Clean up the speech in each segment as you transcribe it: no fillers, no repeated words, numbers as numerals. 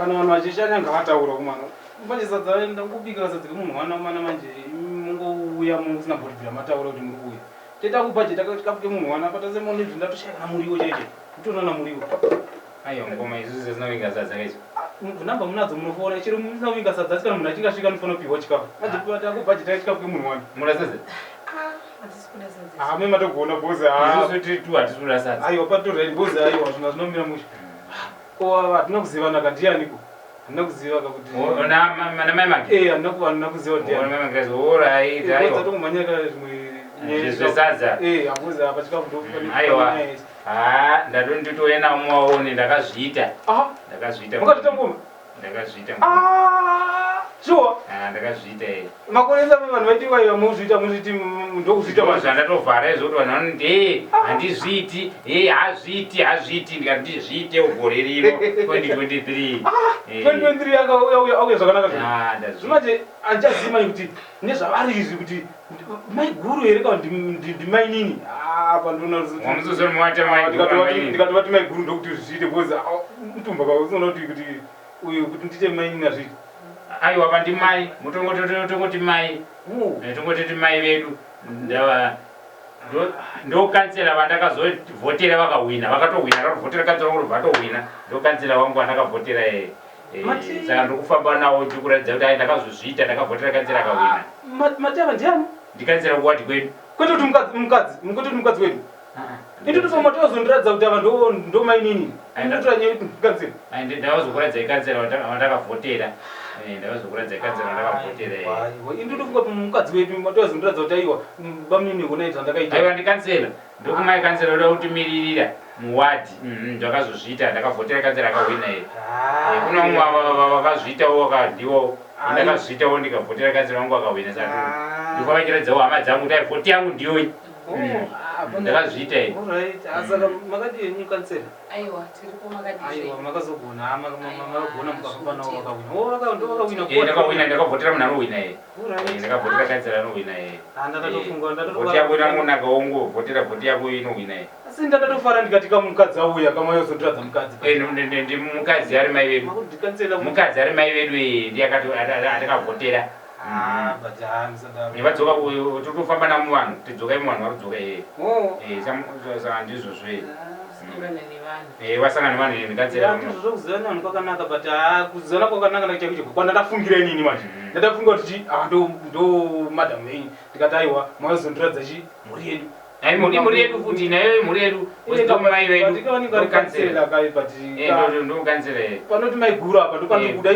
kana vanhu vachishanya ngavataura kumwana manje sadza ndakubika sadza kemunhu wana mana manje mungouya musina bhodhibhira mataura kuti muri kuuya toita kubhajeta chikafu kemunhu wana patase mone kuti ndatoshaya kana muriwo chaiche kutoona na muriwo aiwa ngoma izvi zvezvinovinga sadza kaizvo namba munadzo munofona chero musinavinga sadza asi kana munhu achingasvika anofanira kupiwa chikafu manje kubhajeta chikafu kemunhu wana mura sadza me matogona bozi hatisura sadza aiwa patorei bozi aiwa zvinhu zvinomira musha ko hatina kuzivana kadianiko handina kuziva kakuti namai make handina kuziva kadianitongomhanyaka zvimwe zvesadza hakuzi apa chikafu aiwa ndado nditoena mumaoni ndakazviita makatotamboma ndakazviita sure ndakazviita makonesa vanhu vaitiwaiva muzviita muzviti ndokuzviita zvandatovhara izvo kuti vanhu vanoti handizviti hazviti ndikati ndizviite ugore rino 2023 2023 auya zvakanaka zvimanje andichazimai kuti nezvavari izvi kuti mai guru here kana ndimai nini ndikatovati mai guru ndokuti zviite bcause mutumba kaunoona kuti uyu kuti ndiite mai nini azviti aiwa pandimai tongoti mai tongototi mai vedu ndokansela vandakazovhotera vakahwina vakatohwina akatovhotera kansela kuti vatowhina ndokansela wangu vandakavhotera saka ndokufamba nawo ndikuratidza kuti ai ndakazozviita ndakavhotera kansela akahwina mateva ndiani ndikansela kuwati kwedu kwete kuti mukadzi wedu indotofamba tozondiradza kuti ava ndomai nini ndikansela ndavazokuradza ikansela vandakavhotera ndavazokuradza ikansela vandakavhotera indotofunga mukadzi wedu tozondiradza kuti aiwa bamunini kunaiti zvandakaita aiwa ndikansela ndokumai kansela uda kutimiririra muwadi ndakazozviita ndakavhotera kansela akahwina kuna umwe vakazviitawo vakandiwo ndakazviitawo ndikavhotera kansela wangu akahwina saka ndikavachiradzawo hama dzangu kuti ai vhoti yangu ndiyo ndakazviita saka makadini kansela aiwa makazogona mukafamba ndakahwina ndakavhotera munhu anohwina ndakavhotera kansela anohwina vhoti yako inangonaka wongovhotera vhoti yako inohwina asi ndatatofara ndikatika mukadzi auya kama yozondiradza mukadzi ndi mukadzi ari mai vedu mukadzi ari mai vedu ndiyakati atakavhotera nevadzoka totofamba namo vanhu tidzokai muvanhu varikudzoka saka ndizvozvo wasangana nevanhu ndikazokuzivana vanhu kwakanaka but kuzivana kwakanaka ndachaiko kwandatafungira inini manje ndatafunga kuti ndo madhamu enyu ndikati aiwa maizondiradza chi mhuri yedu muri yedu futi nayo muri yedu mai vedu ndikanika ndokansela panoti maiguru apa ndopanokuda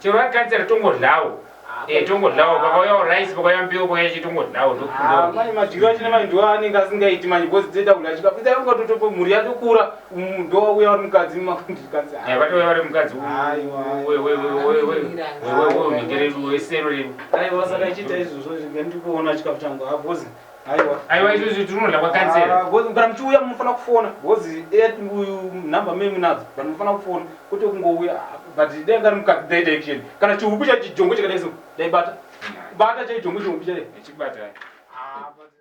chero akansela tongodlawo tongodlawo pakauyawo raisi pakauya mbeu pakauya chitongodlawo mai madhiro achina mai ndo anenge asingaiti manje bcause dzeta kula chikapisa ukatotopo mhuri yatokura ndouya vari mukadzi vatouya vari mukadzi wemhengeredu wesero redu aiwa saka ichiita izvozvo ndikuona chikafu changu bcause aiwa izvozvo tinodla kwakansela kana muchiuya munofanira kufona bcause uyu nhamba mei munadzo but munofanira kufona kwete kungouya but dai ngari mukadzi dai direction kana chihuku chachijongo chakadai so daibata bata chaijongo chihuku chadai chibata